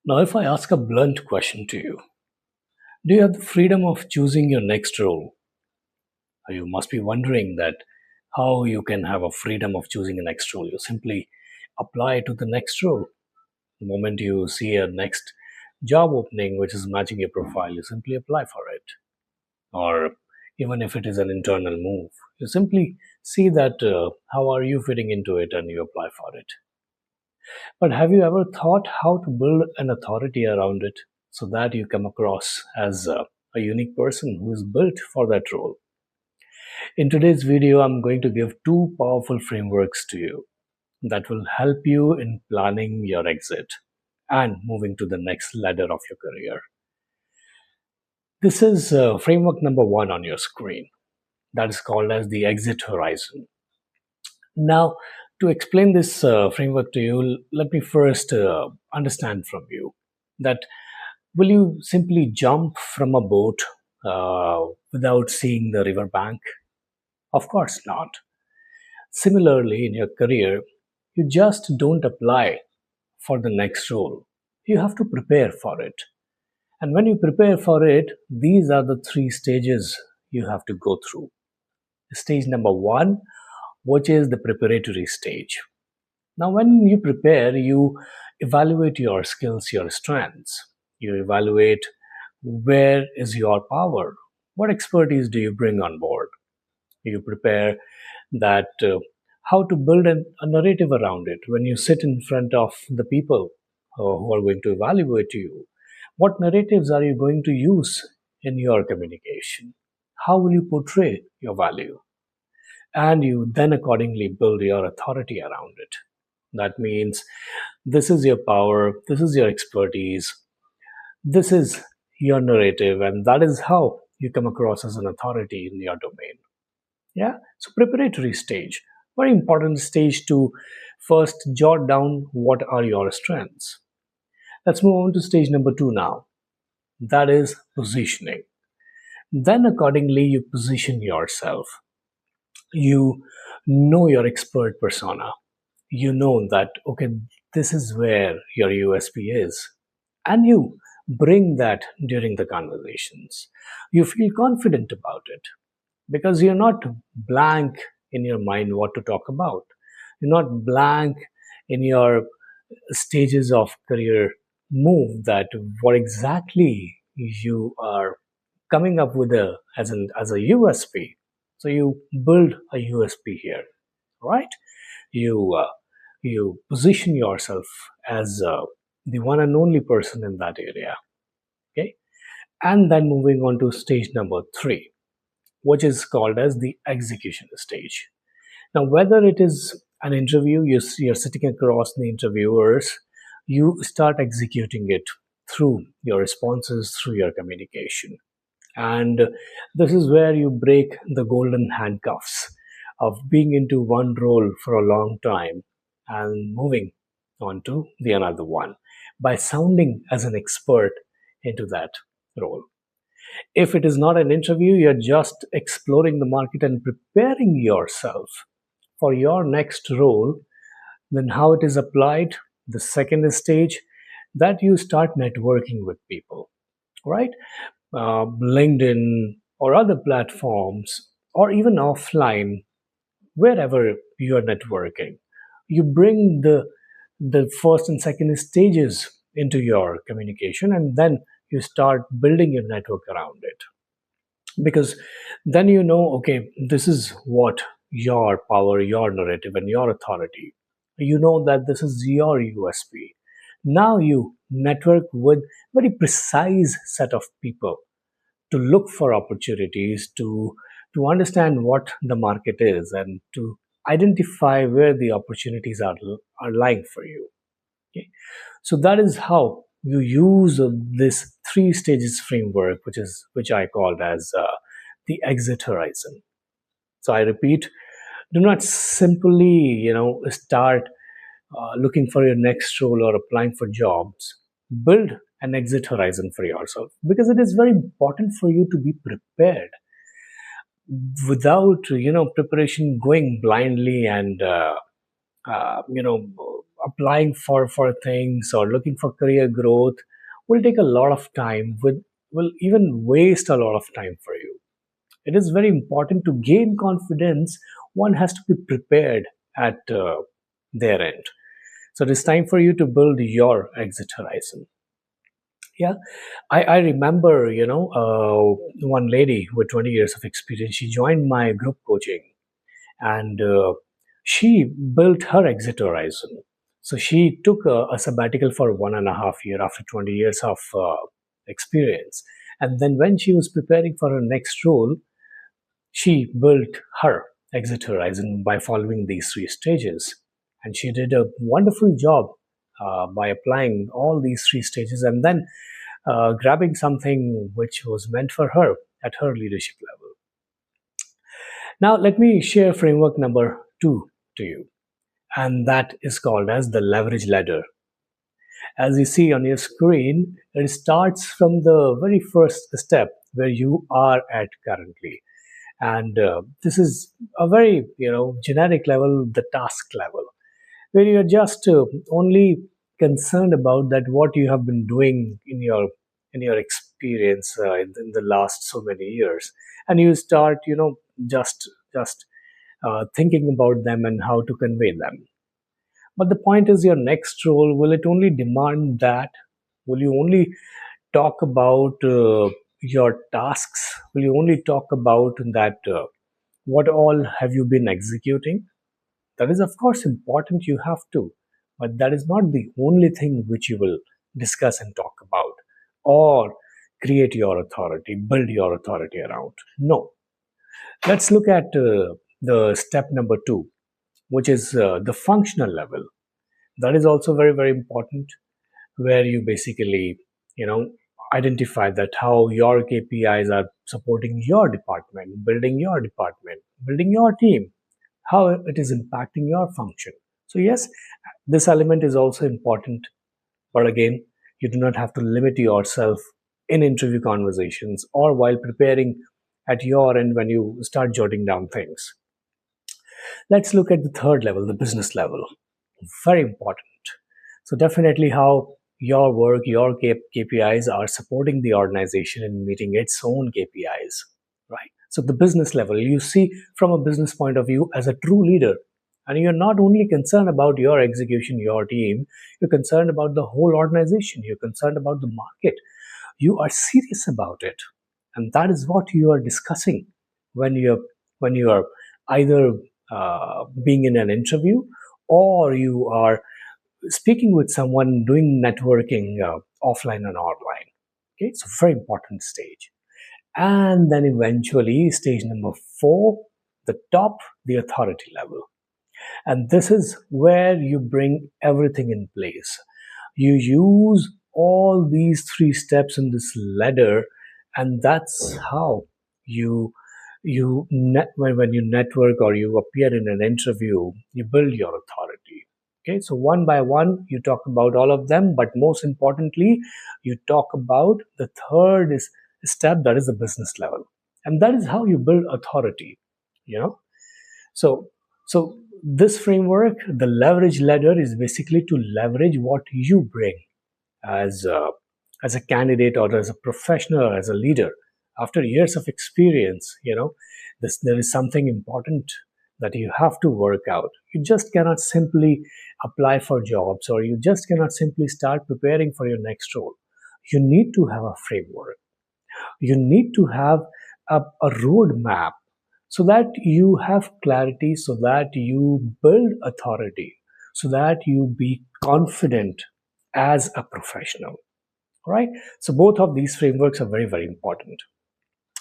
Now, if I ask a blunt question to you, do you have the freedom of choosing your next role? You must be wondering that how you can have a freedom of choosing a next role. You simply apply to the next role. The moment you see a next job opening which is matching your profile, you simply apply for it. Or even if it is an internal move, you simply see that how are you fitting into it and you apply for it. But have you ever thought how to build an authority around it so that you come across as a unique person who is built for that role? In today's video, I'm going to give two powerful frameworks to you that will help you in planning your exit and moving to the next ladder of your career. This is framework number one on your screen. That is called as the exit horizon. Now, to explain this framework to you, let me first understand from you that will you simply jump from a boat without seeing the riverbank? Of course not. Similarly, in your career, you just don't apply for the next role. You have to prepare for it. And when you prepare for it, these are the three stages you have to go through. Stage number one, which is the preparatory stage. Now, when you prepare, you evaluate your skills, your strengths. You evaluate where is your power, what expertise do you bring on board. You prepare that how to build a narrative around it when you sit in front of the people who are going to evaluate you. What narratives are you going to use in your communication? How will you portray your value? And you then accordingly build your authority around it. That means this is your power, this is your expertise, this is your narrative, and that is how you come across as an authority in your domain. Yeah, so preparatory stage, very important stage to first jot down what are your strengths. Let's move on to stage number two now. That is positioning. Then, accordingly, you position yourself. You know your expert persona. You know that, okay, this is where your USP is. And you bring that during the conversations. You feel confident about it because you're not blank in your mind what to talk about. You're not blank in your stages of career move that what exactly you are coming up with as a USP. So you build a USP here, right? You position yourself as the one and only person in that area. Okay, and then moving on to stage number three, which is called as the execution stage. Now, whether it is an interview, you're sitting across the interviewers, you start executing it through your responses, through your communication. And this is where you break the golden handcuffs of being into one role for a long time and moving on to the another one by sounding as an expert into that role. If it is not an interview, you're just exploring the market and preparing yourself for your next role, then how it is applied, the second stage, that you start networking with people, right? LinkedIn or other platforms, or even offline, wherever you are networking, you bring the first and second stages into your communication, and then you start building your network around it. Because then you know, okay, this is what your power, your narrative, and your authority. You know that this is your USP. Now you network with very precise set of people to look for opportunities, to understand what the market is, and to identify where the opportunities are lying for you. Okay, so that is how you use this three stages framework, which I called as the exit horizon. So I repeat, do not simply start looking for your next role or applying for jobs. Build an exit horizon for yourself, because it is very important for you to be prepared. Without preparation, going blindly and uh, you know applying for things or looking for career growth will take a lot of time, will even waste a lot of time for you. It is very important to gain confidence. One has to be prepared at their end. So it is time for you to build your exit horizon. Yeah, I remember, one lady with 20 years of experience. She joined my group coaching, and she built her exit horizon. So she took a sabbatical for 1.5 year after 20 years of experience. And then when she was preparing for her next role, she built her exit horizon by following these three stages. And she did a wonderful job by applying all these three stages and then grabbing something which was meant for her at her leadership level. Now, let me share framework number two to you, and that is called as the leverage ladder. As you see on your screen, it starts from the very first step where you are at currently. And this is a very, generic level, the task level, where you're just only concerned about that what you have been doing in your experience in the last so many years, and you start just thinking about them and how to convey them. But the point is, your next role, will it only demand that? Will you only talk about your tasks? Will you only talk about that? What all have you been executing? That is, of course, important. You have to, but that is not the only thing which you will discuss and talk about, or create your authority, build your authority around. No. Let's look at the step number two, which is the functional level. That is also very, very important, where you basically, you know, identify that how your KPIs are supporting your department, building your team, how it is impacting your function. So, yes, this element is also important, but again, you do not have to limit yourself in interview conversations or while preparing at your end when you start jotting down things. Let's look at the third level, the business level. Very important. So, definitely how your work, your KPIs are supporting the organization in meeting its own KPIs, right? So, the business level, you see from a business point of view as a true leader. And you're not only concerned about your execution, your team, you're concerned about the whole organization, you're concerned about the market. You are serious about it. And that is what you are discussing when you are either being in an interview, or you are speaking with someone, doing networking offline and online. Okay, it's a very important stage. And then eventually, stage number four, the top, the authority level. And this is where you bring everything in place. You use all these three steps in this ladder, and that's how you when you network or you appear in an interview, you build your authority. Okay, so one by one, you talk about all of them, but most importantly, you talk about the third step, that is the business level, and that is how you build authority. You know, so so this framework, the leverage ladder, is basically to leverage what you bring as a candidate or as a professional or as a leader after years of experience. There is something important that you have to work out. You just cannot simply apply for jobs, or you just cannot simply start preparing for your next role. You need to have a framework. You need to have a roadmap, so that you have clarity, so that you build authority, so that you be confident as a professional. Right? So both of these frameworks are very, very important.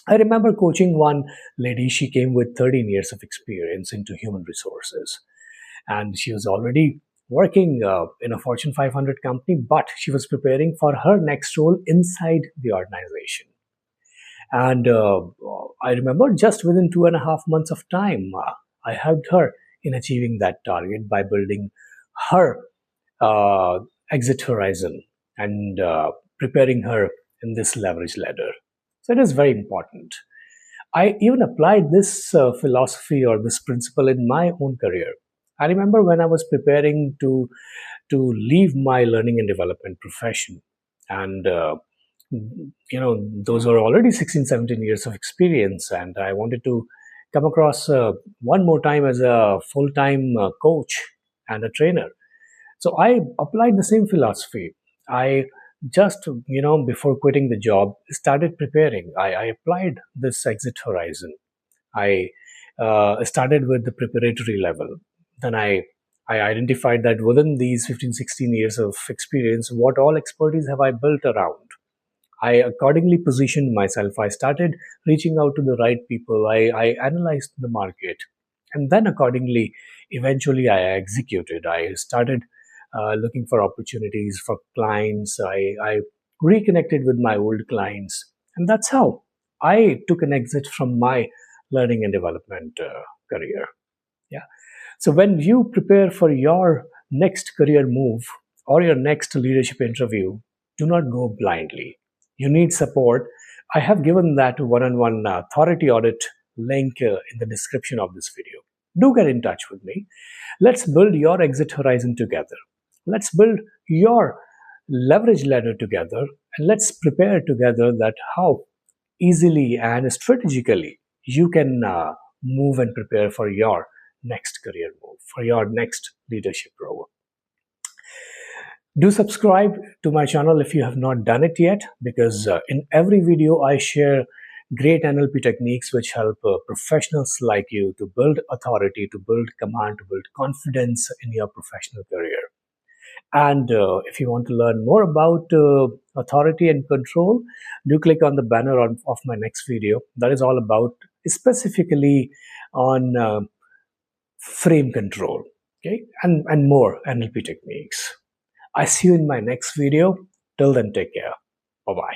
I remember coaching one lady. She came with 13 years of experience into human resources, and she was already working in a Fortune 500 company, but she was preparing for her next role inside the organization. And I remember just within 2.5 months of time, I helped her in achieving that target by building her uh, exit horizon and preparing her in this leverage ladder. So it is very important. I even applied this philosophy or this principle in my own career. I remember when I was preparing to to leave my learning and development profession. And those were already 16, 17 years of experience, and I wanted to come across one more time as a full-time coach and a trainer. So I applied the same philosophy. I just, before quitting the job, started preparing. I applied this exit horizon. I started with the preparatory level. Then I identified that within these 15, 16 years of experience, what all expertise have I built around? I accordingly positioned myself. I started reaching out to the right people. I analyzed the market. And then, accordingly, eventually I executed. I started looking for opportunities for clients. I reconnected with my old clients. And that's how I took an exit from my learning and development career. Yeah. So when you prepare for your next career move or your next leadership interview, do not go blindly. You need support. I have given that one-on-one authority audit link in the description of this video. Do get in touch with me. Let's build your exit horizon together. Let's build your leverage ladder together, and let's prepare together that how easily and strategically you can move and prepare for your next career move, for your next leadership role. Do subscribe to my channel if you have not done it yet, because in every video I share great NLP techniques which help professionals like you to build authority, to build command, to build confidence in your professional career. And if you want to learn more about authority and control, do click on the banner of my next video. That is all about specifically on frame control, okay, and more NLP techniques. I see you in my next video. Till then, take care. Bye bye.